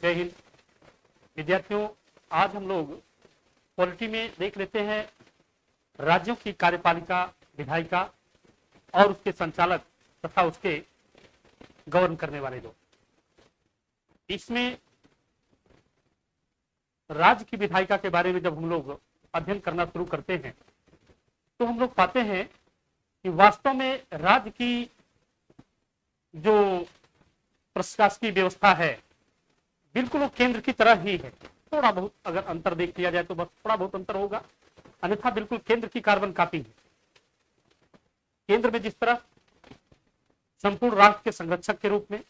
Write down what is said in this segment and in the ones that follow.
जय हिंद। विद्यार्थियों, आज हम लोग पॉलिटी में देख लेते हैं राज्यों की कार्यपालिका, विधायिका और उसके संचालक तथा उसके गवर्न करने वाले लोग। इसमें राज्य की विधायिका के बारे में जब हम लोग अध्ययन करना शुरू करते हैं तो हम लोग पाते हैं कि वास्तव में राज्य की जो प्रशासकीय व्यवस्था है बिल्कुल वो केंद्र की तरह ही है। थोड़ा बहुत अगर अंतर देख लिया जाए तो बस थोड़ा बहुत अंतर होगा, अन्यथा बिल्कुल केंद्र की कार्बन कॉपी है। केंद्र में जिस तरह संपूर्ण राष्ट्र के संरक्षक के रूप में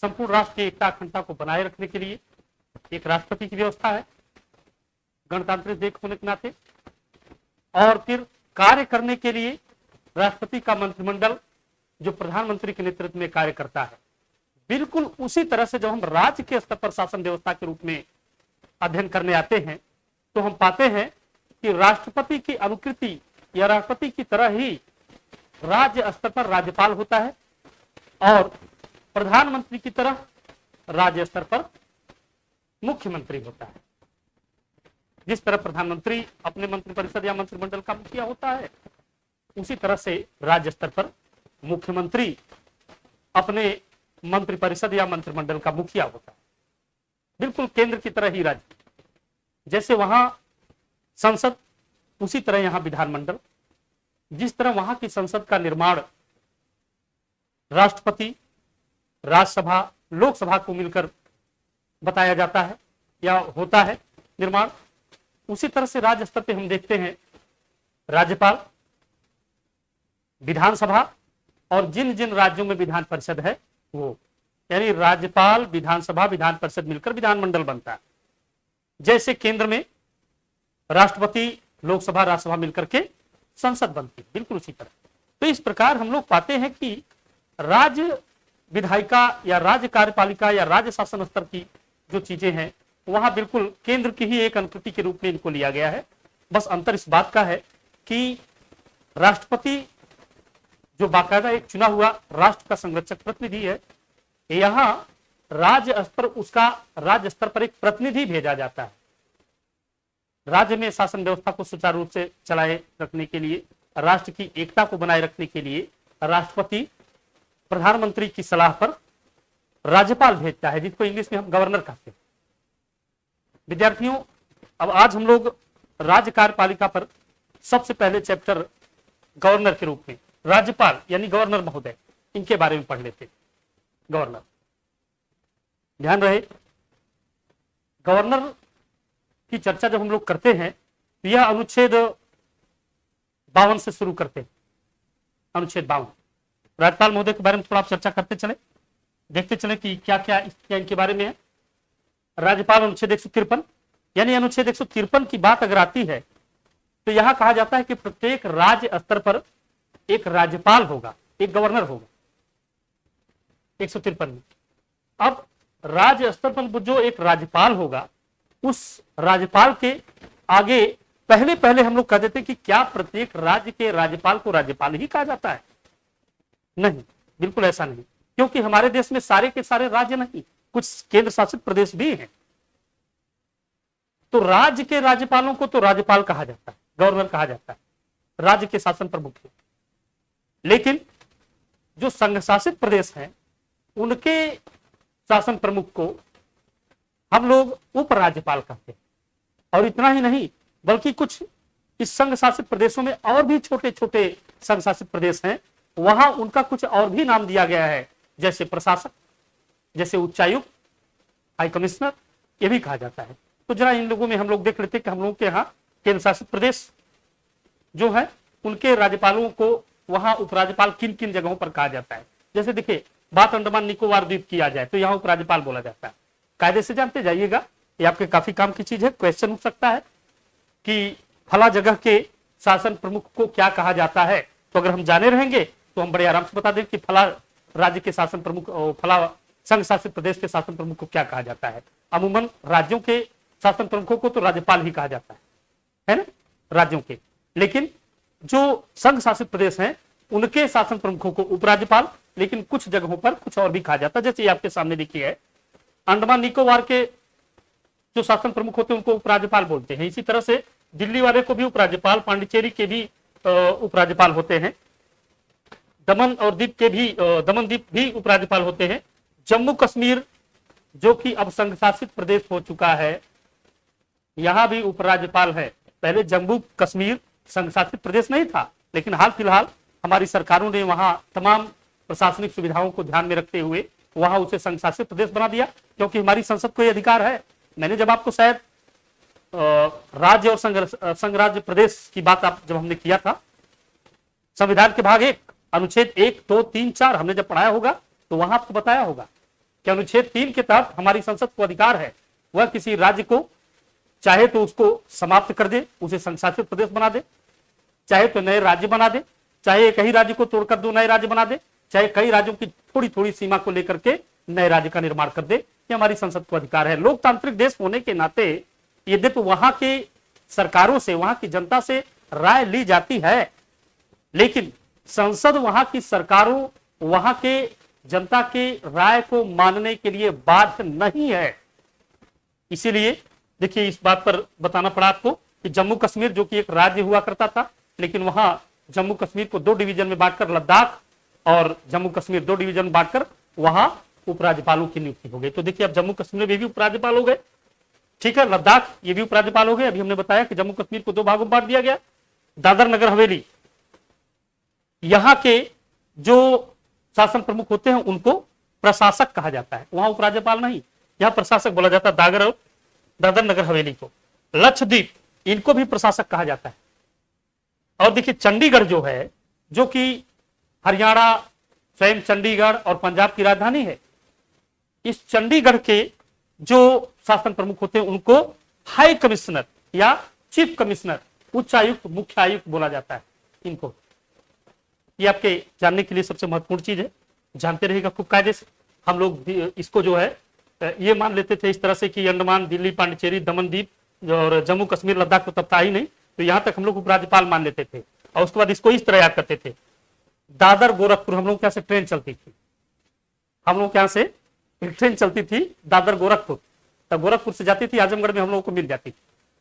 संपूर्ण राष्ट्र की एकता अखंडता को बनाए रखने के लिए एक राष्ट्रपति की व्यवस्था है गणतांत्रिक देश होने के नाते, और फिर कार्य करने के लिए राष्ट्रपति का मंत्रिमंडल जो प्रधानमंत्री के नेतृत्व में कार्य करता है। बिल्कुल उसी तरह से जब हम राज्य के स्तर पर शासन व्यवस्था के रूप में अध्ययन करने आते हैं तो हम पाते हैं कि राष्ट्रपति की अनुकृति या राष्ट्रपति की तरह ही राज्य स्तर पर राज्यपाल होता है और प्रधानमंत्री की तरह राज्य स्तर पर मुख्यमंत्री होता है। जिस तरह प्रधानमंत्री अपने मंत्रिपरिषद या मंत्रिमंडल का मुखिया होता है, उसी तरह से राज्य स्तर पर मुख्यमंत्री अपने मंत्रिपरिषद या मंत्रिमंडल का मुखिया होता है। बिल्कुल केंद्र की तरह ही राज्य, जैसे वहां संसद उसी तरह यहां विधानमंडल। जिस तरह वहां की संसद का निर्माण राष्ट्रपति, राज्यसभा, लोकसभा को मिलकर बताया जाता है या होता है निर्माण, उसी तरह से राज्य स्तर पे हम देखते हैं राज्यपाल, विधानसभा और जिन जिन राज्यों में विधान परिषद है वो, यानी राज्यपाल, विधानसभा, विधान परिषद मिलकर विधानमंडल बनता है। जैसे केंद्र में राष्ट्रपति, लोकसभा, राज्यसभा मिलकर के संसद बनती है, बिल्कुल उसी तरह। तो इस प्रकार हम लोग पाते हैं कि राज्य विधायिका या राज्य कार्यपालिका या राज्य शासन स्तर की जो चीजें हैं वहां बिल्कुल केंद्र की ही एक अनुकृति के रूप में इनको लिया गया है। बस अंतर इस बात का है कि राष्ट्रपति जो बाकायदा एक चुना हुआ राष्ट्र का संरक्षक प्रतिनिधि है, यहां राज्य स्तर उसका राज्य स्तर पर एक प्रतिनिधि भेजा जाता है। राज्य में शासन व्यवस्था को सुचारू रूप से चलाए रखने के लिए, राष्ट्र की एकता को बनाए रखने के लिए राष्ट्रपति प्रधानमंत्री की सलाह पर राज्यपाल भेजता है, जिसको इंग्लिश में हम गवर्नर कहते हैं। विद्यार्थियों, अब आज हम लोग राज्य कार्यपालिका पर सबसे पहले चैप्टर गवर्नर के रूप में राज्यपाल यानी गवर्नर महोदय, इनके बारे में पढ़ लेते हैं। गवर्नर, ध्यान रहे, गवर्नर की चर्चा जब हम लोग करते हैं तो यह अनुच्छेद 52 से शुरू करते हैं। अनुच्छेद 52 राज्यपाल महोदय के बारे में थोड़ा आप चर्चा करते चले, देखते चले कि क्या क्या इनके बारे में है। राज्यपाल अनुच्छेद 153, यानी अनुच्छेद 153 की बात अगर आती है तो यहां कहा जाता है कि प्रत्येक राज्य स्तर पर एक राज्यपाल होगा, एक गवर्नर होगा 153 में। अब राज्य स्तर पर जो एक राज्यपाल होगा, उस राज्यपाल के आगे पहले पहले हम लोग कह देते कि क्या प्रत्येक राज्य के राज्यपाल को राज्यपाल ही कहा जाता है? नहीं, बिल्कुल ऐसा नहीं, क्योंकि हमारे देश में सारे के सारे राज्य नहीं, कुछ केंद्र शासित प्रदेश भी हैं। तो राज्य के राज्यपालों को तो राज्यपाल कहा जाता है, गवर्नर कहा जाता है, राज्य के शासन प्रमुख है। लेकिन जो संघ शासित प्रदेश हैं उनके शासन प्रमुख को हम लोग उपराज्यपाल कहते हैं। और इतना ही नहीं, बल्कि कुछ इस संघ शासित प्रदेशों में और भी छोटे छोटे संघ शासित प्रदेश हैं, वहां उनका कुछ और भी नाम दिया गया है, जैसे प्रशासक, जैसे उच्चायुक्त, हाई कमिश्नर, ये भी कहा जाता है। तो जरा इन लोगों में हम लोग देख लेते हैं कि हम लोगों के यहाँ केंद्र शासित प्रदेश जो है उनके राज्यपालों को वहां उपराज्यपाल किन किन जगहों पर कहा जाता है। जैसे देखिए, बात अंडमान निकोबार द्वीप की आ जाए तो यहाँ उपराज्यपाल बोला जाता है। कायदे से जानते जाइएगा, ये आपके काफी काम की चीज है। क्वेश्चन हो सकता है कि फला जगह के शासन प्रमुख को क्या कहा जाता है, तो अगर हम जाने रहेंगे तो हम बड़े आराम से बता दें कि फला राज्य के शासन प्रमुख, फला संघ शासित प्रदेश के शासन प्रमुख को क्या कहा जाता है। अमूमन राज्यों के शासन प्रमुखों को तो राज्यपाल ही कहा जाता है ना, राज्यों के। लेकिन जो संघ शासित प्रदेश हैं उनके शासन प्रमुखों को उपराज्यपाल, लेकिन कुछ जगहों पर कुछ और भी कहा जाता है। जैसे आपके सामने देखिए है अंडमान निकोबार के जो शासन प्रमुख होते हैं उनको उपराज्यपाल बोलते हैं। इसी तरह से दिल्ली वाले को भी उपराज्यपाल, पांडिचेरी के भी उपराज्यपाल होते हैं, दमन और दीप के भी दमन दीप भी उपराज्यपाल होते हैं। जम्मू कश्मीर जो कि अब संघ शासित प्रदेश हो चुका है, यहां भी उपराज्यपाल है। पहले जम्मू कश्मीर संघ शासित प्रदेश नहीं था, लेकिन हाल फिलहाल हमारी सरकारों ने वहां तमाम प्रशासनिक सुविधाओं को ध्यान में रखते हुए वहां उसे संघ शासित प्रदेश बना दिया, क्योंकि हमारी संसद को यह अधिकार है। मैंने जब आपको शायद राज्य और संघ राज्य प्रदेश की बात आप जब हमने किया था, संविधान के भाग 1 अनुच्छेद 1, 2, 3, 4 हमने जब पढ़ाया होगा तो वहां आपको बताया होगा कि अनुच्छेद 3 के तहत हमारी संसद को अधिकार है, वह किसी राज्य को चाहे तो उसको समाप्त कर दे, उसे संघ शासित प्रदेश बना दे, चाहे तो नए राज्य बना दे, चाहे एक ही राज्य को तोड़कर 2 नए राज्य बना दे, चाहे कई राज्यों की थोड़ी थोड़ी सीमा को लेकर के नए राज्य का निर्माण कर दे। ये हमारी संसद को अधिकार है। लोकतांत्रिक देश होने के नाते यद्यपि वहां के सरकारों से, वहां की जनता से राय ली जाती है, लेकिन संसद वहां की सरकारों, वहां के जनता के राय को मानने के लिए बाध्य नहीं है। इसीलिए देखिए, इस बात पर बताना पड़ा आपको कि जम्मू कश्मीर जो कि एक राज्य हुआ करता था, लेकिन वहां जम्मू कश्मीर को 2 डिवीजन में बांटकर, लद्दाख और जम्मू कश्मीर 2 डिवीजन में बांटकर वहां उपराज्यपालों की नियुक्ति हो गई। तो देखिए, अब जम्मू कश्मीर में भी उपराज्यपाल हो गए, ठीक है, लद्दाख ये भी उपराज्यपाल हो गए। अभी हमने बताया कि जम्मू कश्मीर को 2 भागों में बांट दिया गया। दादर नगर हवेली, यहां के जो शासन प्रमुख होते हैं उनको प्रशासक कहा जाता है, वहां उपराज्यपाल नहीं, यहां प्रशासक बोला जाता है दादर नगर हवेली को। लक्षद्वीप, इनको भी प्रशासक कहा जाता है। और देखिए, चंडीगढ़ जो है, जो कि हरियाणा, स्वयं चंडीगढ़ और पंजाब की राजधानी है, इस चंडीगढ़ के जो शासन प्रमुख होते हैं उनको हाई कमिश्नर या चीफ कमिश्नर, उच्च आयुक्त, मुख्य आयुक्त बोला जाता है इनको। ये आपके जानने के लिए सबसे महत्वपूर्ण चीज है, जानते रहेगा खूब कायदे से। हम लोग इसको जो है ये मान लेते थे इस तरह से कि अंडमान, दिल्ली, पांडिचेरी, दमन दीप और जम्मू कश्मीर, लद्दाख तो तब था ही नहीं, तो यहां तक हम लोग उपराज्यपाल मान लेते थे। और उसके बाद इसको इस तरह याद करते थे, दादर गोरखपुर, हम लोग यहाँ से ट्रेन चलती थी, हम लोग यहाँ से एक ट्रेन चलती थी दादर गोरखपुर, तब गोरखपुर से जाती थी आजमगढ़ में हम लोगों को मिल जाती थी,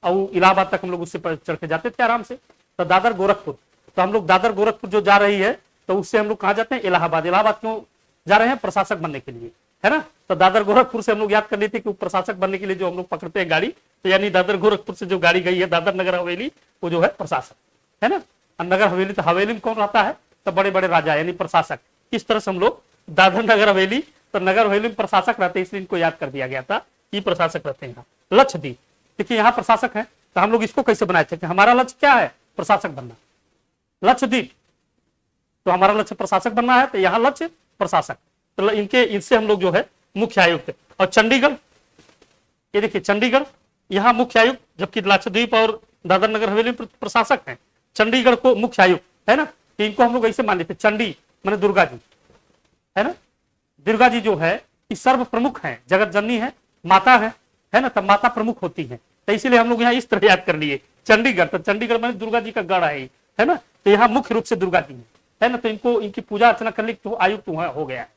और इलाहाबाद तक हम लोग उससे चढ़ के जाते थे आराम से। तो दादर गोरखपुर, तो हम लोग दादर गोरखपुर जो जा रही है तो उससे हम लोग कहाँ जाते हैं, इलाहाबाद। इलाहाबाद क्यों जा रहे हैं, प्रशासक बनने के लिए, है ना। तो दादर गोरखपुर से हम लोग याद कर लेते कि प्रशासक बनने के लिए जो हम लोग पकड़ते हैं गाड़ी, तो यानी दादर गोरखपुर से जो गाड़ी गई है दादर नगर हवेली, वो जो है प्रशासक है ना। नगर हवेली, तो हवेली में कौन रहता है, तो बड़े बड़े राजा यानी प्रशासक। इस तरह से हम लोग दादर नगर हवेली, तो नगर हवेली में प्रशासक रहते हैं, इसलिए इनको याद कर दिया गया था कि प्रशासक रहते हैं। यहाँ लक्षद्वीप, देखिए यहाँ प्रशासक है, तो हम लोग इसको कैसे बनाए थे कि हमारा लक्ष्य क्या है, प्रशासक बनना। लक्षद्वीप, तो हमारा लक्ष्य प्रशासक बनना है, तो यहाँ लक्ष्य प्रशासक, तो इनसे हम लोग जो है मुख्य आयुक्त। और चंडीगढ़, ये देखिए चंडीगढ़, यहाँ मुख्य आयुक्त, जबकि लक्षद्वीप और दादर नगर हवेली प्रशासक हैं, चंडीगढ़ को मुख्य आयुक्त, है ना। तो इनको हम लोग ऐसे मान लेते, चंडी माने दुर्गा जी, है ना। दुर्गा जी जो है सर्व प्रमुख है, जगत जननी है, माता है ना, तब माता प्रमुख होती है, तो इसीलिए हम लोग यहाँ इस तरह याद कर लिए चंडीगढ़, तो चंडीगढ़ में दुर्गा जी का गढ़ है ना, तो यहाँ मुख्य रूप से दुर्गा जी है ना, तो इनको इनकी पूजा अर्चना करने तो आयुक्त हो गया है।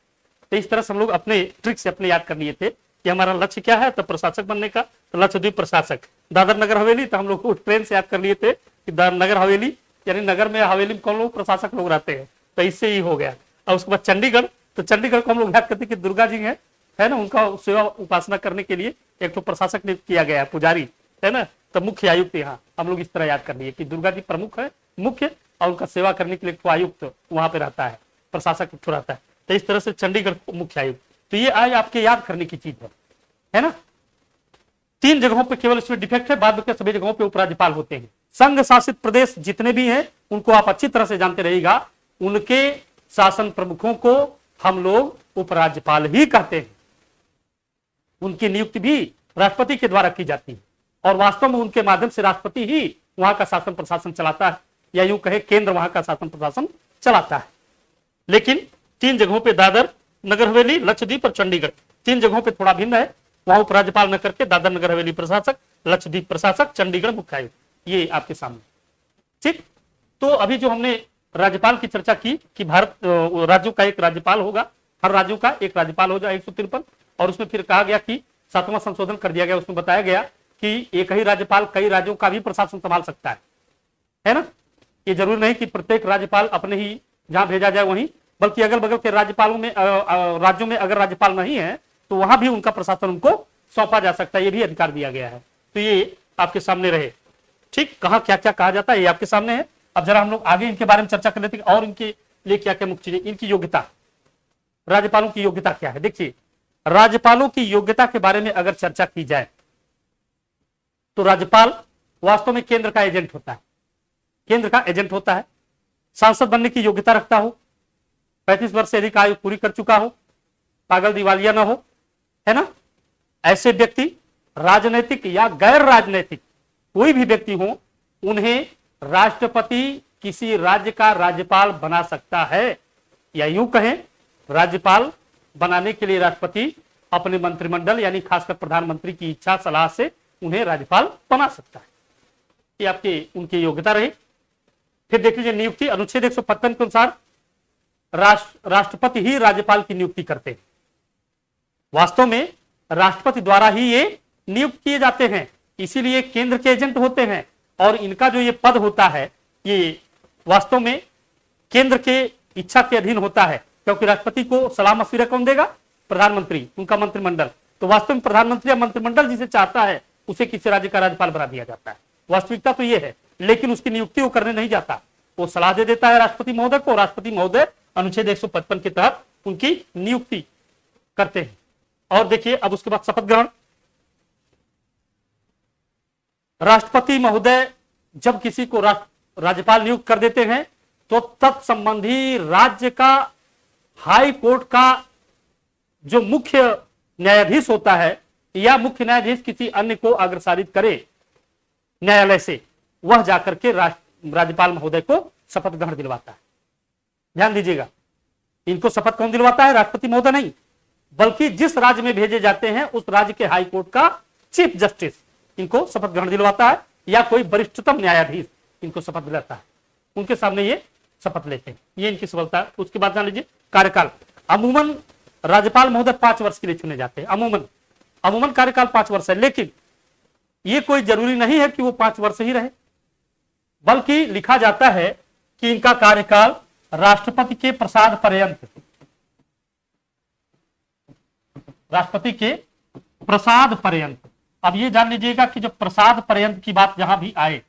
तो इस तरह से हम लोग अपने ट्रिक से अपने याद कर लिए थे कि हमारा लक्ष्य क्या है, तो प्रशासक बनने का, तो लक्षद्वीप प्रशासक। दादर नगर हवेली, तो हम लोग ट्रेन से याद कर लिए थे कि दादर नगर हवेली यानी नगर में, हवेली में कौन लोग, प्रशासक लोग रहते हैं, तो इससे ही हो गया। और उसके बाद चंडीगढ़, तो चंडीगढ़ को हम लोग याद करते कि दुर्गा जी है ना, उनका सेवा उपासना करने के लिए एक तो प्रशासक नियुक्त किया गया है, पुजारी, है ना, तो मुख्य आयुक्त यहाँ हम लोग इस तरह याद कर लिए कि दुर्गा जी प्रमुख है, मुख्य, और उनका सेवा करने के लिए एक आयुक्त वहां पे रहता है, प्रशासक रहता है। तो इस तरह से चंडीगढ़ को मुख्य आयुक्त। तो ये आज आपके याद करने की चीज है ना। 3 जगहों पे केवल इसमें डिफेक्ट है, बाद में सभी जगहों पे उपराज्यपाल होते हैं। संघ शासित प्रदेश जितने भी हैं उनको आप अच्छी तरह से जानते रहिएगा, उनके शासन प्रमुखों को हम लोग उपराज्यपाल ही कहते हैं। उनकी नियुक्ति भी राष्ट्रपति के द्वारा की जाती है, और वास्तव में उनके माध्यम से राष्ट्रपति ही वहां का शासन प्रशासन चलाता है, या यूं कहे केंद्र वहां का शासन प्रशासन चलाता है। लेकिन 3 जगहों पे, दादर नगर हवेली, लक्षद्वीप और चंडीगढ़, 3 जगहों पे थोड़ा भिन्न है, वहां उपराज्यपाल न करके दादर नगर हवेली प्रशासक, लक्षद्वीप प्रशासक, चंडीगढ़ मुख्य आयुक्त, ये आपके सामने। ठीक, तो अभी जो हमने राज्यपाल की चर्चा की कि भारत राज्यों का एक राज्यपाल होगा, हर राज्यों का एक राज्यपाल हो जाए 153, और उसमें फिर कहा गया कि 7वां संशोधन कर दिया गया, उसमें बताया गया कि एक ही राज्यपाल कई राज्यों का भी प्रशासन संभाल सकता है ना। ये जरूरी नहीं कि प्रत्येक राज्यपाल अपने ही जहां भेजा जाए वहीं, बल्कि अगल बगल के राज्यपालों में राज्यों में अगर राज्यपाल नहीं है तो वहां भी उनका प्रशासन उनको सौंपा जा सकता है, ये भी अधिकार दिया गया है। तो ये आपके सामने रहे, ठीक, कहा क्या क्या कहा जाता है ये आपके सामने है। अब जरा हम लोग आगे इनके बारे में चर्चा कर लेते हैं और इनके लिए क्या क्या मुख्य चीजें, इनकी योग्यता, राज्यपालों की योग्यता क्या है। देखिए, राज्यपालों की योग्यता के बारे में अगर चर्चा की जाए तो राज्यपाल वास्तव में केंद्र का एजेंट होता है, केंद्र का एजेंट होता है, सांसद बनने की योग्यता रखता हो, 35 वर्ष से अधिक आयु पूरी कर चुका हो, पागल दिवालिया ना हो, है ना। ऐसे व्यक्ति राजनीतिक या गैर राजनीतिक कोई भी व्यक्ति हो, उन्हें राष्ट्रपति किसी राज्य का राज्यपाल बना सकता है, या यूं कहें राज्यपाल बनाने के लिए राष्ट्रपति अपने मंत्रिमंडल यानी खासकर प्रधानमंत्री की इच्छा सलाह से उन्हें राज्यपाल बना सकता है। ये आपकी उनकी योग्यता रही। फिर देख लीजिए नियुक्ति, अनुच्छेद 155 के अनुसार राष्ट्रपति ही राज्यपाल की नियुक्ति करते हैं। वास्तव में राष्ट्रपति द्वारा ही ये नियुक्त किए जाते हैं, इसीलिए केंद्र के एजेंट होते हैं और इनका जो ये पद होता है ये वास्तव में केंद्र के इच्छा के अधीन होता है, क्योंकि राष्ट्रपति को सलाह मशविरा कौन देगा, प्रधानमंत्री, उनका मंत्रिमंडल। तो वास्तव में प्रधानमंत्री या मंत्रिमंडल जिसे चाहता है उसे किसी राज्य का राज्यपाल बना दिया जाता है। वास्तविकता तो ये है, लेकिन उसकी नियुक्ति वो करने नहीं जाता, वो सलाह दे देता है राष्ट्रपति महोदय को, राष्ट्रपति महोदय अनुच्छेद 155 के तहत उनकी नियुक्ति करते हैं। और देखिए अब उसके बाद शपथ ग्रहण। राष्ट्रपति महोदय जब किसी को राज्यपाल नियुक्त कर देते हैं तो तत्संबंधी राज्य का हाई कोर्ट का जो मुख्य न्यायाधीश होता है या मुख्य न्यायाधीश किसी अन्य को अग्रसारित करे न्यायालय से, वह जाकर के राज्यपाल महोदय को शपथ ग्रहण दिलवाता है। ध्यान दीजिएगा, इनको शपथ कौन दिलवाता है, राष्ट्रपति महोदय नहीं, बल्कि जिस राज्य में भेजे जाते हैं उस राज्य के हाई कोर्ट का चीफ जस्टिस इनको शपथ ग्रहण दिलवाता है, या कोई वरिष्ठतम न्यायाधीश इनको शपथ दिलाता है, उनके सामने ये शपथ लेते हैं। ये इनकी सफलता है। उसके बाद जान लीजिए कार्यकाल। अमूमन राज्यपाल महोदय 5 वर्ष के लिए चुने जाते हैं, अमूमन कार्यकाल 5 वर्ष है, लेकिन ये कोई जरूरी नहीं है कि वो 5 वर्ष ही रहे, बल्कि लिखा जाता है कि इनका कार्यकाल राष्ट्रपति के प्रसाद पर्यंत, राष्ट्रपति के प्रसाद पर्यंत। अब ये जान लीजिएगा कि जो प्रसाद पर्यंत की बात जहां भी आए,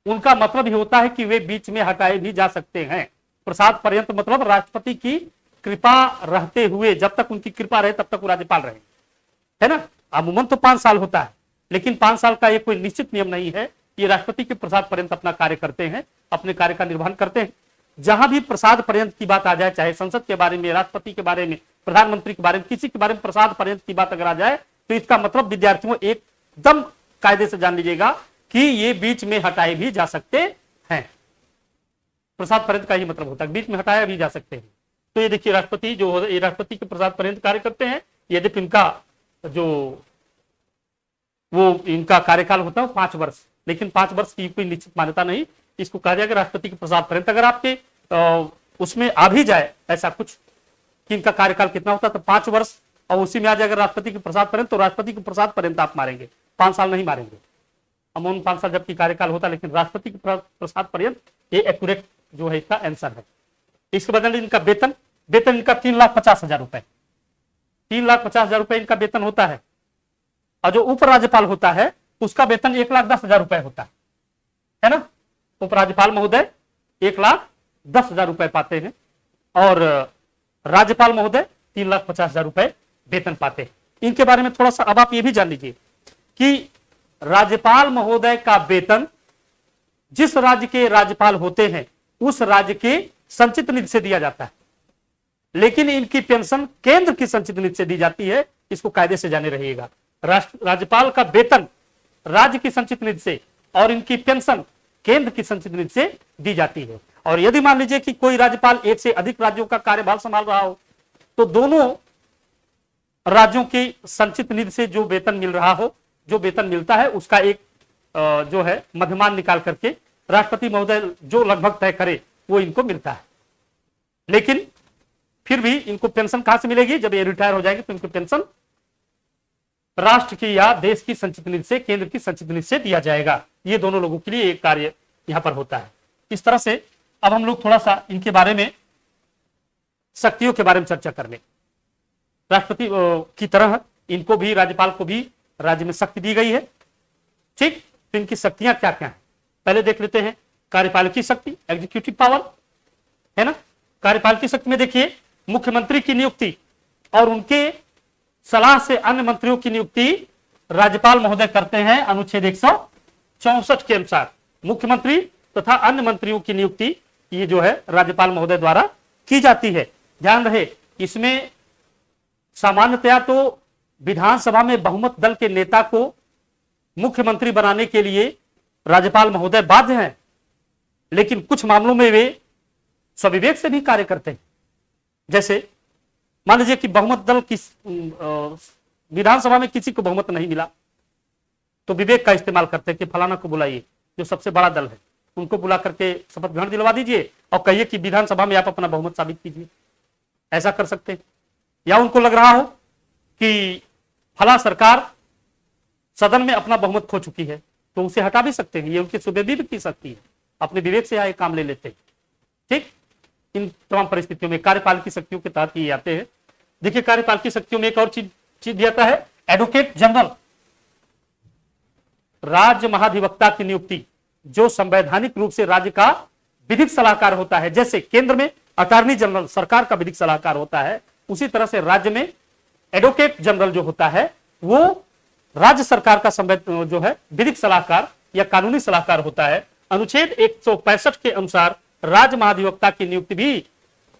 उनका मतलब ही होता है कि वे बीच में हटाए भी जा सकते हैं। प्रसाद पर्यंत मतलब राष्ट्रपति की कृपा रहते हुए, जब तक उनकी कृपा रहे तब तक वो राज्यपाल रहे, है ना। अमूमन तो 5 साल होता है, लेकिन 5 साल का ये कोई निश्चित नियम नहीं है। ये राष्ट्रपति के प्रसाद पर्यंत अपना कार्य करते हैं, अपने कार्य का निर्वहन करते हैं। जहां भी प्रसाद पर्यंत की बात आ जाए, चाहे संसद के बारे में, राष्ट्रपति के बारे में, प्रधानमंत्री के बारे में, किसी के बारे में प्रसाद पर्यंत की बात अगर आ जाए तो इसका मतलब विद्यार्थियों एकदम कायदे से जान लीजिएगा कि ये बीच में हटाए भी जा सकते हैं। प्रसाद पर्यंत का ही मतलब होता है बीच में हटाया भी जा सकते हैं। तो ये देखिए राष्ट्रपति जो ये राष्ट्रपति के प्रसाद पर्यंत कार्य करते हैं। यद्यपि इनका जो वो इनका कार्यकाल होता है 5 वर्ष, लेकिन 5 वर्ष की कोई निश्चित मान्यता नहीं। इसको कहा जाएगा राष्ट्रपति के प्रसाद पर्यंत। अगर आपके उसमें आ भी जाए ऐसा कुछ कि इनका कार्यकाल कितना होता है तो 5 वर्ष, और उसी में आ जाएगा राष्ट्रपति के प्रसाद पर्यंत, तो राष्ट्रपति के प्रसाद पर्यंत आप मारेंगे, 5 साल नहीं मारेंगे। अमूमन 5 साल जबकि कार्यकाल होता है, लेकिन राष्ट्रपति के प्रसाद पर्यंत ये एक्यूरेट जो है इसका आंसर है। इसके बदले इनका वेतन इनका 3,50,000 रुपए, 3,50,000 रुपए इनका वेतन होता है। और जो उपराज्यपाल होता है उसका वेतन 1,10,000 रुपए होता है ना। उपराज्यपाल महोदय 1,10,000 रुपए पाते हैं और राज्यपाल महोदय 3,50,000 रुपए वेतन पाते हैं। इनके बारे में थोड़ा सा अब आप ये भी जान लीजिए कि राज्यपाल महोदय का वेतन जिस राज्य के राज्यपाल होते हैं उस राज्य के संचित निधि से दिया जाता है, लेकिन इनकी पेंशन केंद्र की संचित निधि से दी जाती है। इसको कायदे से जाने रहिएगा। राज्यपाल का वेतन राज्य की संचित निधि से और इनकी पेंशन केंद्र की संचित निधि से दी जाती है। और यदि मान लीजिए कि कोई राज्यपाल एक से अधिक राज्यों का कार्यभार संभाल रहा हो तो दोनों राज्यों की संचित निधि से जो वेतन मिल रहा हो, जो वेतन मिलता है उसका एक जो है मध्यमान निकाल करके राष्ट्रपति महोदय जो लगभग तय करे वो इनको मिलता है। लेकिन फिर भी इनको पेंशन कहां से मिलेगी? जब ये रिटायर हो जाएंगे तो इनको पेंशन राष्ट्र की या देश की संचित निधि से, केंद्र की संचित निधि से दिया जाएगा। ये दोनों लोगों के लिए एक कार्य यहां पर होता है। इस तरह से अब हम लोग थोड़ा सा इनके बारे में, शक्तियों के बारे में चर्चा कर ले। राष्ट्रपति की तरह इनको भी, राज्यपाल को भी राज्य में शक्ति दी गई है। ठीक, तो इनकी शक्तियां क्या क्या है पहले देख लेते हैं। कार्यपालिकी शक्ति, एग्जीक्यूटिव पावर, है ना। कार्यपालिकी शक्ति में देखिए, मुख्यमंत्री की नियुक्ति और उनके सलाह से अन्य मंत्रियों की नियुक्ति राज्यपाल महोदय करते हैं। अनुच्छेद 164 के अनुसार मुख्यमंत्री तथा अन्य मंत्रियों की नियुक्ति ये जो है राज्यपाल महोदय द्वारा की जाती है। ध्यान रहे, इसमें सामान्यतया तो विधानसभा में बहुमत दल के नेता को मुख्यमंत्री बनाने के लिए राज्यपाल महोदय बाध्य हैं, लेकिन कुछ मामलों में वे स्वविवेक से भी कार्य करते हैं। जैसे मान लीजिए कि बहुमत दल विधानसभा में किसी को बहुमत नहीं मिला, तो विवेक का इस्तेमाल करते हैं कि फलाना को बुलाइए, जो सबसे बड़ा दल है, उनको बुला करके शपथ ग्रहण दिलवा दीजिए और कहिए कि विधानसभा में आप अपना बहुमत साबित कीजिए। ऐसा कर सकते हैं। या उनको लग रहा हो कि फला सरकार सदन में अपना बहुमत खो चुकी है, तो उसे हटा भी सकते हैं। ये उनकी सुबेदी भी की सकती है, अपने विवेक से यह काम ले लेते हैं। ठीक, इन तमाम परिस्थितियों में कार्यपालिकी शक्तियों के तहत ये आते हैं। देखिए, कार्यपालिकी शक्तियों में एक और चीज दिया है, एडवोकेट जनरल, राज्य महाधिवक्ता की नियुक्ति, जो संवैधानिक रूप से राज्य का विधिक सलाहकार होता है। जैसे केंद्र में अटॉर्नी जनरल सरकार का विधिक सलाहकार होता है, उसी तरह से राज्य में एडवोकेट जनरल जो होता है वो राज्य सरकार का जो है विधिक सलाहकार या कानूनी सलाहकार होता है। अनुच्छेद 165 के अनुसार राज्य महाधिवक्ता की नियुक्ति भी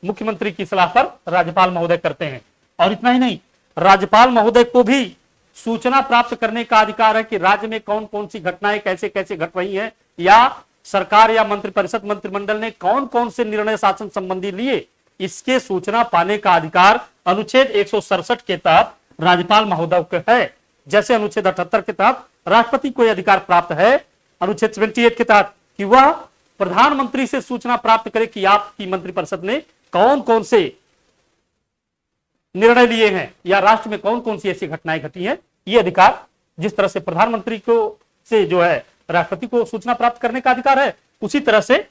मुख्यमंत्री की सलाह पर राज्यपाल महोदय करते हैं। और इतना ही नहीं, राज्यपाल महोदय को भी सूचना प्राप्त करने का अधिकार है कि राज्य में कौन कौन सी घटनाएं कैसे कैसे घट रही हैं, या सरकार या मंत्रिपरिषद मंत्रिमंडल ने कौन कौन से निर्णय शासन संबंधी लिए, इसके सूचना पाने का अधिकार अनुच्छेद 167 के तहत राज्यपाल महोदय को है। जैसे अनुच्छेद 78 के तहत राष्ट्रपति को यह अधिकार प्राप्त है, अनुच्छेद 78 के तहत, कि वह प्रधानमंत्री से सूचना प्राप्त करे कि आपकी मंत्रिपरिषद ने कौन कौन से निर्णय लिए हैं या राष्ट्र में कौन कौन सी ऐसी घटनाएं घटी हैं। ये अधिकार, जिस तरह से प्रधानमंत्री को से जो है राष्ट्रपति को सूचना प्राप्त करने का अधिकार है, उसी तरह से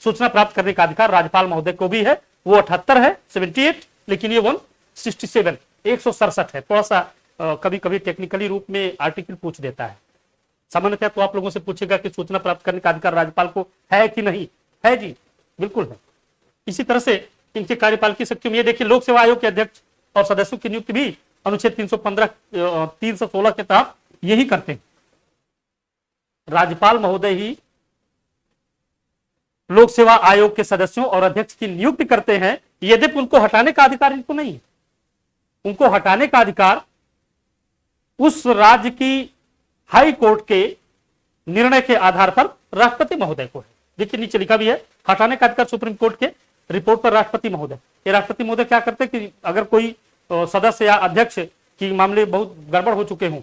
सूचना प्राप्त करने का अधिकार राज्यपाल महोदय को भी है। वो 78 है, 78, लेकिन ये 167 167 है। थोड़ा सा कभी कभी टेक्निकली रूप में आर्टिकल पूछ देता है। सामान्यतः तो आप लोगों से पूछेगा कि सूचना प्राप्त करने का अधिकार राज्यपाल को है कि नहीं है। जी बिल्कुल है। इसी तरह से इनके कार्यपालिकी शक्तियों में ये देखिए, लोक सेवा आयोग के अध्यक्ष और सदस्यों की नियुक्ति भी अनुच्छेद 316 के तहत यही करते हैं। राज्यपाल महोदय ही लोक सेवा आयोग के सदस्यों और अध्यक्ष की नियुक्ति करते हैं, यद्यपि उनको हटाने का अधिकार इनको नहीं है। उनको हटाने का अधिकार उस राज्य की हाई कोर्ट के निर्णय के आधार पर राष्ट्रपति महोदय को है। देखिए नीचे लिखा भी है, हटाने का अधिकार सुप्रीम कोर्ट के रिपोर्ट पर राष्ट्रपति महोदय। ये राष्ट्रपति महोदय क्या करते हैं कि अगर कोई सदस्य या अध्यक्ष की मामले बहुत गड़बड़ हो चुके हों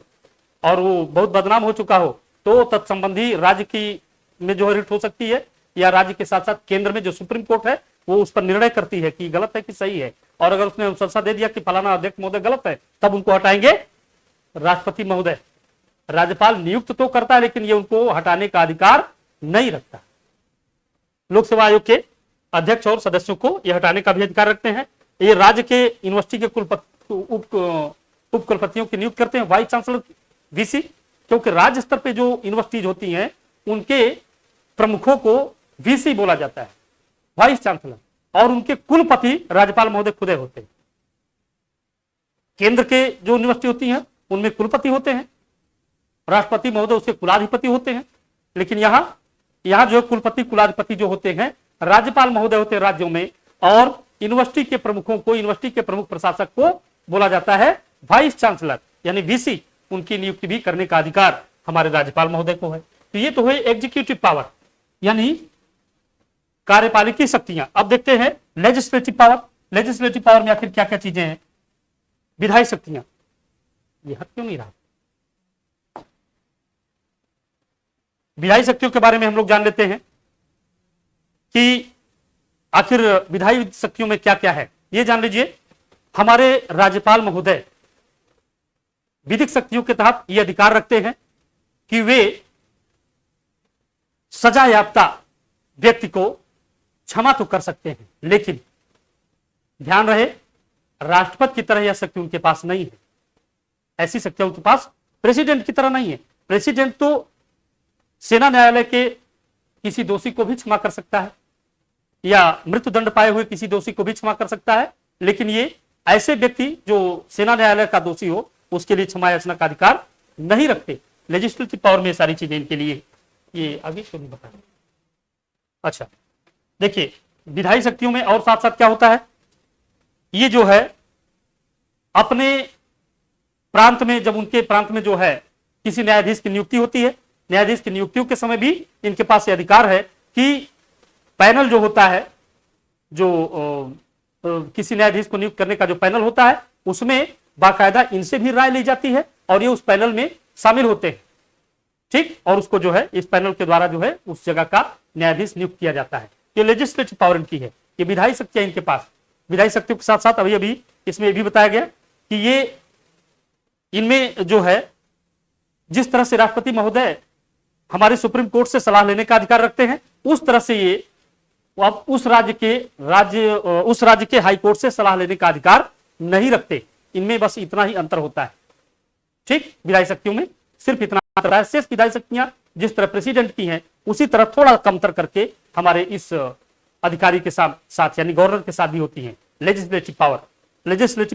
और वो बहुत बदनाम हो चुका हो, तो तत्संबंधी राज्य की में जो रिट हो सकती है, या राज्य के साथ साथ केंद्र में जो सुप्रीम कोर्ट है वो उस पर निर्णय करती है कि गलत है कि सही है। और अगर उसने अनुशंसा दे दिया कि फलाना अध्यक्ष महोदय गलत है, तब उनको हटाएंगे राष्ट्रपति महोदय। राज्यपाल नियुक्त तो करता है, लेकिन ये उनको हटाने का अधिकार नहीं रखता। लोक सेवा आयोग के अध्यक्ष और सदस्यों को यह हटाने का भी अधिकार रखते हैं। ये राज्य के यूनिवर्सिटी के उप कुलपतियों की नियुक्त करते हैं, वाइस चांसलर वीसी, क्योंकि राज्य स्तर पे जो यूनिवर्सिटीज होती हैं उनके प्रमुखों को वीसी बोला जाता है, वाइस चांसलर, और उनके कुलपति राज्यपाल महोदय खुद होते हैं। केंद्र के जो यूनिवर्सिटी होती हैं उनमें कुलपति होते हैं, राष्ट्रपति महोदय उसके कुलाधिपति होते हैं, लेकिन यहाँ जो कुलपति कुलाधिपति जो होते हैं राज्यपाल महोदय होते हैं राज्यों में, और यूनिवर्सिटी के प्रमुखों को, यूनिवर्सिटी के प्रमुख प्रशासक को बोला जाता है वाइस चांसलर यानी वीसी। उनकी नियुक्ति भी करने का अधिकार हमारे राज्यपाल महोदय को है। तो ये तो है एग्जीक्यूटिव पावर यानी कार्यपालिकी शक्तियां। अब देखते हैं लेजिस्लेटिव पावर। लेजिस्लेटिव पावर में आखिर क्या क्या चीजें हैं? विधायी शक्तियां, ये हट क्यों नहीं रहा? विधायी शक्तियों के बारे में हम लोग जान लेते हैं कि आखिर विधायी शक्तियों में क्या क्या है। ये जान लीजिए, हमारे राज्यपाल महोदय विधिक शक्तियों के तहत ये अधिकार रखते हैं कि वे सजा याफ्ता व्यक्ति को क्षमा तो कर सकते हैं, लेकिन ध्यान रहे राष्ट्रपति की तरह यह शक्ति उनके पास नहीं है। ऐसी शक्ति उनके पास प्रेसिडेंट की तरह नहीं है। प्रेसिडेंट तो सेना न्यायालय के किसी दोषी को भी क्षमा कर सकता है या मृत्युदंड पाए हुए किसी दोषी को भी क्षमा कर सकता है, लेकिन ये ऐसे व्यक्ति जो सेना न्यायालय का दोषी हो उसके लिए क्षमा याचना का अधिकार नहीं रखते। लेजिस्लेटिव पावर में सारी चीजें इनके लिए, ये आगे क्यों नहीं बता रहे। अच्छा देखिए, विधायी शक्तियों में और साथ साथ क्या होता है, ये जो है अपने प्रांत में, जब उनके प्रांत में जो है किसी न्यायाधीश की नियुक्ति होती है, न्यायाधीश की नियुक्तियों के समय भी इनके पास यह अधिकार है कि पैनल जो होता है, जो किसी न्यायाधीश को नियुक्त करने का जो पैनल होता है, उसमें बाकायदा इनसे भी राय ली जाती है और ये उस पैनल में शामिल होते हैं, ठीक, और उसको जो है इस पैनल के द्वारा जो है उस जगह का न्यायाधीश नियुक्त किया जाता है। ये लेजिस्लेटिव पावर इनकी है, ये विधायी शक्तियां इनके पास। विधायी शक्तियों के साथ साथ अभी इसमें भी बताया गया कि ये इनमें जो है जिस तरह से राष्ट्रपति महोदय हमारे सुप्रीम कोर्ट से सलाह लेने का अधिकार रखते हैं, उस तरह से ये अब उस राज्य के हाई कोर्ट से सलाह लेने का अधिकार नहीं रखते। इनमें बस इतना ही अंतर होता है, ठीक, विधायी शक्तियों में सिर्फ इतना अंतर है। शेष विधायी शक्तियां जिस तरह प्रेसिडेंट की हैं उसी तरह थोड़ा कमतर करके हमारे इस अधिकारी के साथ यानी गवर्नर के साथ भी होती हैं। लेजिस्लेटिव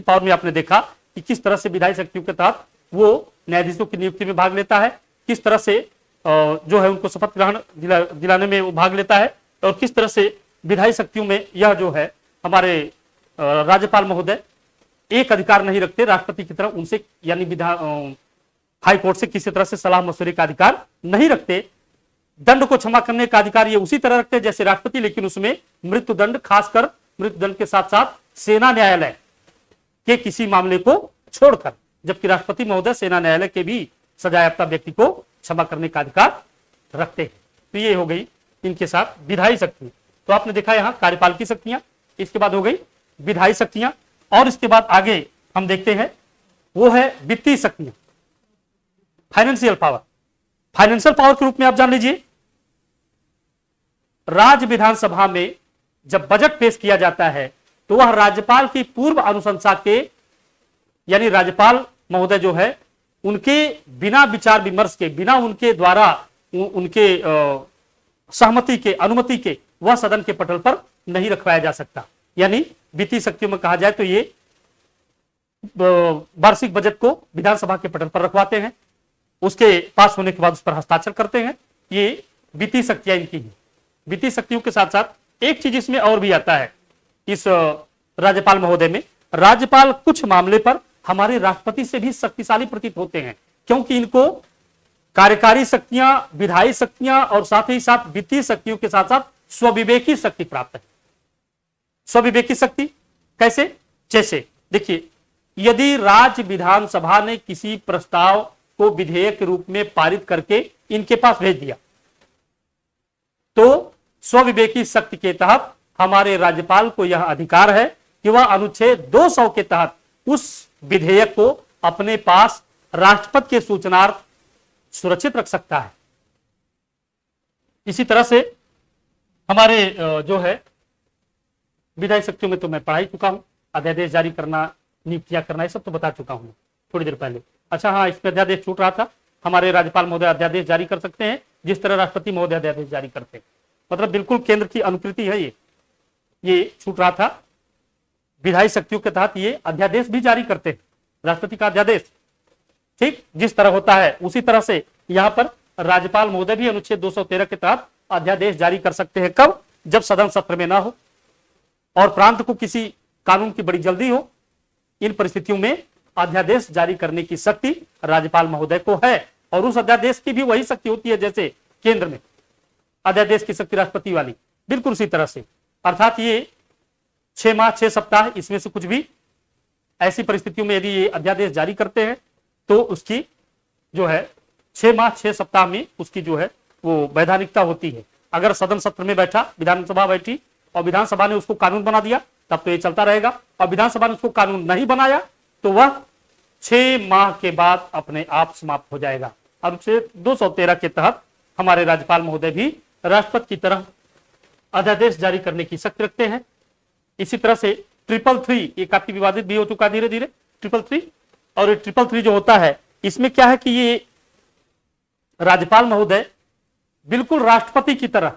पावर में आपने देखा कि किस तरह से विधायी शक्तियों के तहत वो न्यायाधीशों की नियुक्ति में भाग लेता है, किस तरह से जो है उनको शपथ ग्रहण दिलाने में वो भाग लेता है, और किस तरह से विधायी शक्तियों में यह जो है हमारे राज्यपाल महोदय एक अधिकार नहीं रखते राष्ट्रपति की तरह उनसे, यानी हाई कोर्ट से किसी तरह से सलाह मशवरे का अधिकार नहीं रखते। दंड को क्षमा करने का अधिकार ये उसी तरह रखते हैं जैसे राष्ट्रपति, लेकिन उसमें मृत्युदंड, खासकर मृत्युदंड के साथ साथ सेना न्यायालय के किसी मामले को छोड़कर, जबकि राष्ट्रपति महोदय सेना न्यायालय के भी सजायाफ्ता व्यक्ति को क्षमा करने का अधिकार रखते हैं। तो ये हो गई इनके साथ विधायी शक्ति। तो आपने देखा यहां कार्यपालकी शक्तियां, इसके बाद हो गई विधायी शक्तियां, और इसके बाद आगे हम देखते हैं वो है वित्तीय शक्तियां, फाइनेंशियल पावर। फाइनेंशियल पावर के रूप में आप जान लीजिए, राज्य विधानसभा में जब बजट पेश किया जाता है तो वह राज्यपाल की पूर्व अनुशंसा के, यानी राज्यपाल महोदय जो है उनके बिना विचार विमर्श के, बिना उनके द्वारा उनके सहमति के, अनुमति के, वह सदन के पटल पर नहीं रखवाया जा सकता। यानी वित्तीय शक्तियों में कहा जाए तो ये वार्षिक बजट को विधानसभा के पटल पर रखवाते हैं, उसके पास होने के बाद उस पर हस्ताक्षर करते हैं। ये वित्तीय शक्तियां इनकी हैं। वित्तीय शक्तियों के साथ साथ एक चीज इसमें और भी आता है, इस राज्यपाल महोदय में, राज्यपाल कुछ मामले पर हमारे राष्ट्रपति से भी शक्तिशाली प्रतीत होते हैं, क्योंकि इनको कार्यकारी शक्तियां, विधायी शक्तियां और साथ ही साथ वित्तीय शक्तियों के साथ साथ स्वविवेकी शक्ति प्राप्त है। स्वविवेकी शक्ति कैसे? जैसे देखिए, यदि राज्य विधानसभा ने किसी प्रस्ताव को विधेयक के रूप में पारित करके इनके पास भेज दिया, तो स्वविवेकी शक्ति के तहत हमारे राज्यपाल को यह अधिकार है कि वह अनुच्छेद 200 के तहत उस विधेयक को अपने पास राष्ट्रपति के सूचनार्थ सुरक्षित रख सकता है। इसी तरह से हमारे जो है विधायी शक्तियों में तो मैं पढ़ा ही चुका हूं, अध्यादेश जारी करना, नियुक्तियां करना, ये सब तो बता चुका हूं थोड़ी देर पहले। अच्छा हाँ, इसमें अध्यादेश छूट रहा था, हमारे राज्यपाल महोदय अध्यादेश जारी कर सकते हैं जिस तरह राष्ट्रपति महोदय अध्यादेश जारी करते हैं, मतलब बिल्कुल केंद्र की अनुकृति है ये छूट रहा था। विधायी शक्तियों के तहत ये अध्यादेश भी जारी करते हैं, राष्ट्रपति का अध्यादेश, ठीक, जिस तरह होता है उसी तरह से यहां पर राज्यपाल महोदय भी अनुच्छेद 213 के तहत अध्यादेश जारी कर सकते हैं। कब? जब सदन सत्र में ना हो और प्रांत को किसी कानून की बड़ी जल्दी हो। इन परिस्थितियों में अध्यादेश जारी करने की शक्ति राज्यपाल महोदय को है, और उस अध्यादेश की भी वही शक्ति होती है जैसे केंद्र में अध्यादेश की शक्ति राष्ट्रपति वाली, बिल्कुल उसी तरह से। अर्थात ये 6 माह 6 सप्ताह, इसमें से कुछ भी ऐसी परिस्थितियों में यदि ये अध्यादेश जारी करते हैं तो उसकी जो है 6 माह 6 सप्ताह में उसकी जो है वो वैधानिकता होती है। अगर सदन सत्र में बैठा, विधानसभा बैठी और विधानसभा ने उसको कानून बना दिया तब तो ये चलता रहेगा, और विधानसभा ने उसको कानून नहीं बनाया तो वह 6 माह के बाद अपने आप समाप्त हो जाएगा। अनुच्छेद 213 के तहत हमारे राज्यपाल महोदय भी राष्ट्रपति की तरह अध्यादेश जारी करने की शक्ति रखते हैं। इसी तरह से 333 ये काफी विवादित भी हो चुका धीरे धीरे 333, और ये 333 जो होता है इसमें क्या है कि ये राज्यपाल महोदय बिल्कुल राष्ट्रपति की तरह,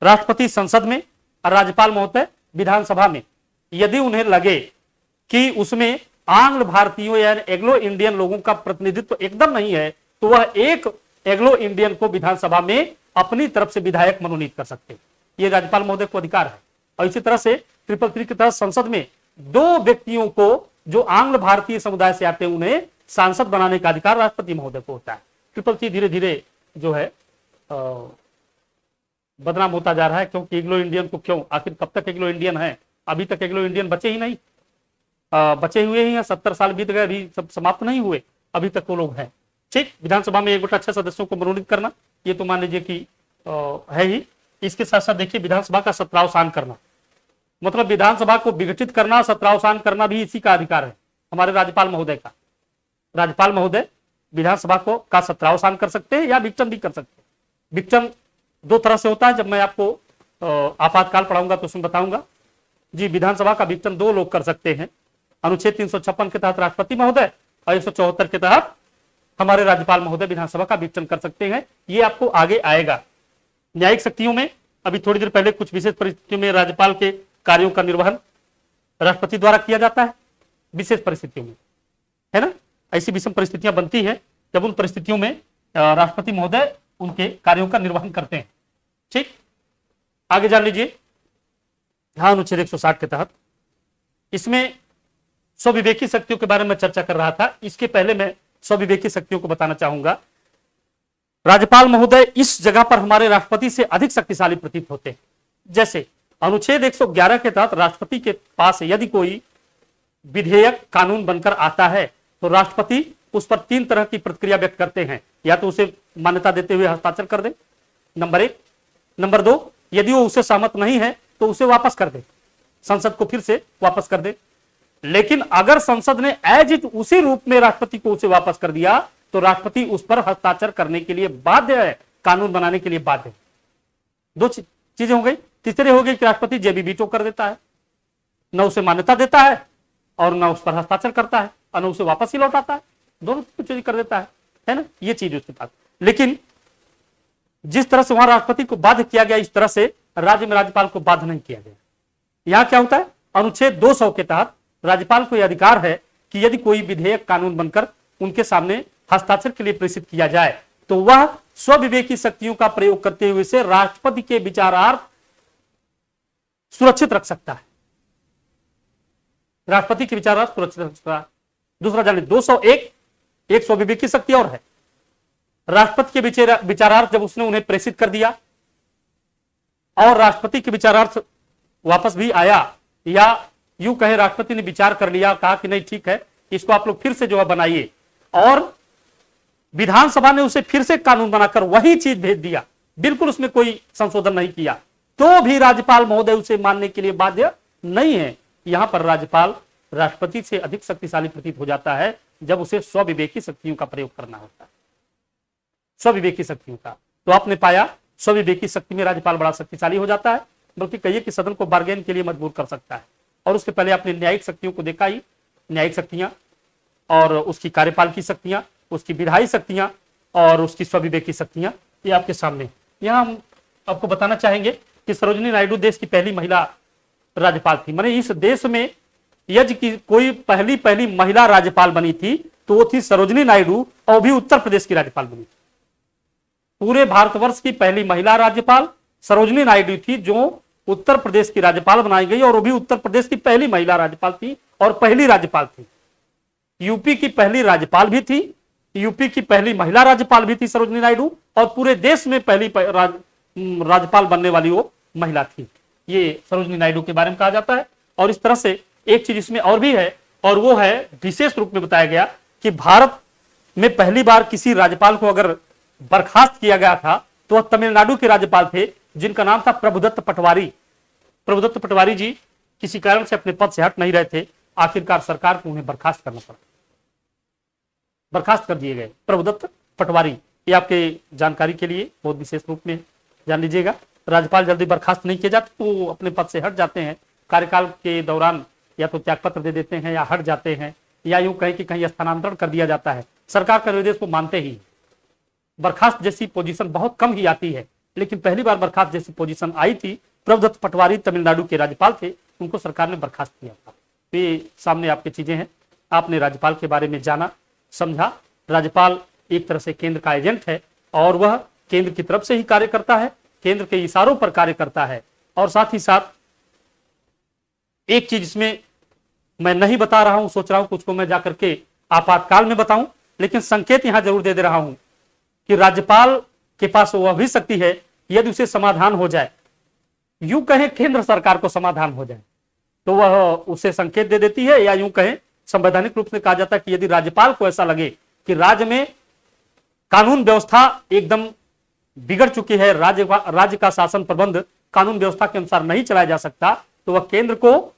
राष्ट्रपति संसद में और राज्यपाल महोदय विधानसभा में, यदि उन्हें लगे कि उसमें आंग्ल भारतीयों या एग्लो इंडियन लोगों का प्रतिनिधित्व एकदम नहीं है तो वह एक एग्लो इंडियन को विधानसभा में अपनी तरफ से विधायक मनोनीत कर सकते हैं। यह राज्यपाल महोदय को अधिकार है। और इसी तरह से 333 के तहत संसद में 2 व्यक्तियों को जो आंग्ल भारतीय समुदाय से आते हैं उन्हें सांसद बनाने का अधिकार राष्ट्रपति महोदय को होता है। 333 धीरे धीरे जो है बदनाम होता जा रहा है, क्योंकि एग्लो इंडियन को क्यों, आखिर कब तक एग्लो इंडियन है? अभी तक एग्लो इंडियन बचे ही नहीं, बचे हुए ही हैं। 70 साल बीत गए, अभी सब समाप्त नहीं हुए, अभी तक वो लोग हैं। ठीक, विधानसभा में 1/6 सदस्यों को मनोनीत करना ये तो मान लीजिए कि है ही। इसके साथ साथ देखिए विधानसभा का सत्रावसान करना, मतलब विधानसभा को विघटित करना, सत्रावसान करना भी इसी का अधिकार है हमारे राज्यपाल महोदय का। राज्यपाल महोदय विधानसभा को का सत्रावसान कर सकते हैं या विघटन भी कर सकते हैं। विघटन 2 तरह से होता है, जब मैं आपको आपातकाल पढ़ाऊंगा तो उसमें बताऊंगा जी। विधानसभा का विघटन 2 लोग कर सकते हैं, अनुच्छेद 356 के तहत राष्ट्रपति महोदय और 174 के तहत हमारे राज्यपाल महोदय विधानसभा का विघटन कर सकते हैं। ये आपको आगे आएगा। न्यायिक शक्तियों में अभी थोड़ी देर पहले कुछ विशेष परिस्थितियों में राज्यपाल के कार्यों का निर्वहन राष्ट्रपति द्वारा किया जाता है, विशेष परिस्थितियों में, है ना। ऐसी विषम परिस्थितियां बनती है जब उन परिस्थितियों में राष्ट्रपति महोदय उनके कार्यों का निर्वहन करते हैं। ठीक, आगे जान लीजिए। हाँ, अनुच्छेद 160 के तहत इसमें स्वविवेकी शक्तियों के बारे में चर्चा कर रहा था। इसके पहले मैं स्वविवेकी शक्तियों को बताना चाहूंगा। राज्यपाल महोदय इस जगह पर हमारे राष्ट्रपति से अधिक शक्तिशाली प्रतीत होते हैं। जैसे अनुच्छेद 111 के तहत राष्ट्रपति के पास यदि कोई विधेयक कानून बनकर आता है तो राष्ट्रपति उस पर 3 तरह की प्रतिक्रिया व्यक्त करते हैं। या तो उसे मान्यता देते हुए हस्ताक्षर कर दे, नंबर 1। नंबर 2, यदि वो उससे सहमत नहीं है तो उसे वापस कर दे, संसद को फिर से वापस कर दे। लेकिन अगर संसद ने एज इट उसी रूप में राष्ट्रपति को उसे वापस कर दिया तो राष्ट्रपति उस पर हस्ताक्षर करने के लिए बाध्य है, कानून बनाने के लिए बाध्य है। 2 चीजें हो गई। तीसरी हो गई कि राष्ट्रपति जेबी वीटो कर देता है, न उसे मान्यता देता है और न उस पर हस्ताक्षर करता है और न उसे वापस ही लौटाता है, दोनों चीज कर देता है ना। ये चीज उसके पास। लेकिन जिस तरह से वहां राष्ट्रपति को बाध्य किया गया, इस तरह से राज्य में राज्यपाल को बाध्य नहीं किया गया। यहां क्या होता है, अनुच्छेद 200 के तहत राज्यपाल को यह अधिकार है कि यदि कोई विधेयक कानून बनकर उनके सामने हस्ताक्षर के लिए प्रेषित किया जाए तो वह स्वविवेकी शक्तियों का प्रयोग करते हुए से राष्ट्रपति के विचारार्थ सुरक्षित रख सकता है। राष्ट्रपति के विचारार्थ सुरक्षित रख सकता है। दूसरा जानिए, 201 एक स्वविवेकी शक्ति और है। राष्ट्रपति के विचारार्थ जब उसने उन्हें प्रेषित कर दिया और राष्ट्रपति के विचारार्थ वापस भी आया, या यूं कहे राष्ट्रपति ने विचार कर लिया, कहा कि नहीं ठीक है, इसको आप लोग फिर से जो है बनाइए, और विधानसभा ने उसे फिर से कानून बनाकर वही चीज भेज दिया, बिल्कुल उसमें कोई संशोधन नहीं किया, तो भी राज्यपाल महोदय उसे मानने के लिए बाध्य नहीं है। यहां पर राज्यपाल राष्ट्रपति से अधिक शक्तिशाली प्रतीत हो जाता है जब उसे स्वविवेकी शक्तियों का प्रयोग करना होता है। स्वविवेकी शक्तियों का तो आपने पाया, स्वविवेकी शक्ति में राज्यपाल बड़ा शक्तिशाली हो जाता है, बल्कि कहिए कि सदन को बार्गेन के लिए मजबूर कर सकता है। और उसके पहले आपने न्यायिक शक्तियों को देखा ही, न्यायिक शक्तियां और उसकी कार्यपाल की शक्तियां, उसकी विधायी शक्तियां और उसकी स्वविवेकी शक्तियां, ये आपके सामने। यहां हम आपको बताना चाहेंगे कि सरोजिनी नायडू देश की पहली महिला राज्यपाल थी। माने इस देश में यदि की कोई पहली महिला राज्यपाल बनी थी तो वो थी सरोजिनी नायडू, और भी उत्तर प्रदेश की राज्यपाल बनी थी। पूरे भारतवर्ष की पहली महिला राज्यपाल सरोजिनी नायडू थी, जो उत्तर प्रदेश की राज्यपाल बनाई गई, और वो भी उत्तर प्रदेश की पहली महिला राज्यपाल थी और पहली राज्यपाल थी। यूपी की पहली राज्यपाल भी थी, यूपी की पहली महिला राज्यपाल भी थी सरोजिनी नायडू, और पूरे देश में पहली राज्यपाल बनने वाली वो महिला थी। ये सरोजिनी नायडू के बारे में कहा जाता है। और इस तरह से एक चीज इसमें और भी है, और वो है विशेष रूप में बताया गया कि भारत में पहली बार किसी राज्यपाल को अगर बर्खास्त किया गया था तो वह तमिलनाडु के राज्यपाल थे, जिनका नाम था प्रभुदत्त पटवारी। प्रभुदत्त पटवारी जी किसी कारण से अपने पद से हट नहीं रहे थे, आखिरकार सरकार को उन्हें बर्खास्त करना पड़ा, बर्खास्त कर दिए गए प्रभुदत्त पटवारी। ये आपके जानकारी के लिए बहुत विशेष रूप में जान लीजिएगा। राज्यपाल जल्दी बर्खास्त नहीं किए जाते तो अपने पद से हट जाते हैं, कार्यकाल के दौरान या तो त्यागपत्र दे देते हैं या हट जाते हैं, या यूं कहें कि कहीं स्थानांतरण कर दिया जाता है। सरकार का निर्देश को मानते ही बर्खास्त जैसी पोजीशन बहुत कम ही आती है, लेकिन पहली बार बर्खास्त जैसी पोजीशन आई थी। प्रभुदत्त पटवारी तमिलनाडु के राज्यपाल थे, उनको सरकार ने बर्खास्त किया था। तो ये सामने आपकी चीजें हैं, आपने राज्यपाल के बारे में जाना समझा। राज्यपाल एक तरह से केंद्र का एजेंट है और वह केंद्र की तरफ से ही कार्य करता है, केंद्र के इशारों पर कार्य करता है। और साथ ही साथ एक चीज इसमें मैं नहीं बता रहा हूं, सोच रहा हूं कुछ को मैं जाकर के आपातकाल में बताऊं, लेकिन संकेत यहां जरूर दे रहा हूं कि राज्यपाल के पास वह भी शक्ति है, यदि उसे समाधान हो जाए, यूं कहें केंद्र सरकार को समाधान हो जाए तो वह उसे संकेत दे देती है, या यूं कहें संवैधानिक रूप से कहा जाता है कि यदि राज्यपाल को ऐसा लगे कि राज्य में कानून व्यवस्था एकदम बिगड़ चुकी है, राज्य का शासन प्रबंध कानून व्यवस्था के अनुसार नहीं चलाया जा सकता, तो वह केंद्र को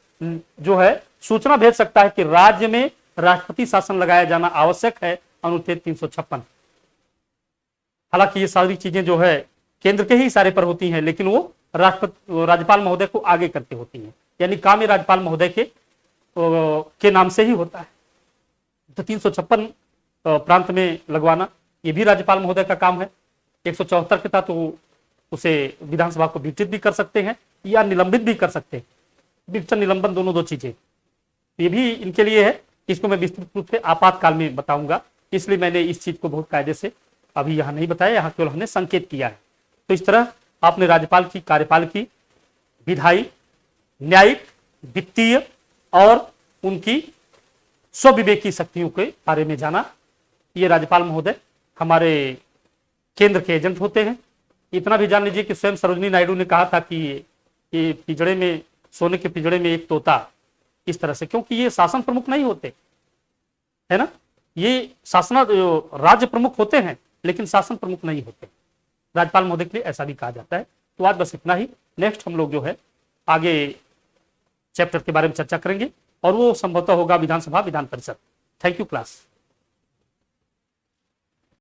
जो है सूचना भेज सकता है कि राज्य में राष्ट्रपति शासन लगाया जाना आवश्यक है, अनुच्छेद 356। हालांकि ये सारी चीजें जो है केंद्र के ही इशारे पर होती हैं, लेकिन वो राज्यपाल महोदय को आगे करके होती हैं, यानी काम राज्यपाल महोदय के नाम से ही होता है। तो 356 प्रांत में लगवाना ये भी राज्यपाल महोदय का काम है। 174 के था तो उसे विधानसभा को विकृत भी कर सकते हैं या निलंबित भी कर सकते हैं, विकृत निलंबन दोनों दो चीजें, ये भी इनके लिए है। इसको मैं विस्तृत रूप से आपातकाल में बताऊंगा, इसलिए मैंने इस चीज को बहुत कायदे से अभी यहां नहीं बताया, यहां केवल हमने संकेत किया है। तो इस तरह आपने राज्यपाल की कार्यपाल की विधायी, न्यायिक, वित्तीय और उनकी स्वविवेकी शक्तियों के बारे में जाना। ये राज्यपाल महोदय हमारे केंद्र के एजेंट होते हैं। इतना भी जान लीजिए कि स्वयं सरोजिनी नायडू ने कहा था कि ये पिंजड़े में, सोने के पिंजड़े में एक तोता, इस तरह से, क्योंकि ये शासन प्रमुख नहीं होते, है ना, ये राज्य प्रमुख होते हैं लेकिन शासन प्रमुख नहीं होते। राज्यपाल महोदय के लिए ऐसा भी कहा जाता है। तो आज बस इतना ही। नेक्स्ट हम लोग जो है आगे चैप्टर के बारे में चर्चा करेंगे और वो संभवतः होगा विधानसभा Vidhan Parishad. Thank you class.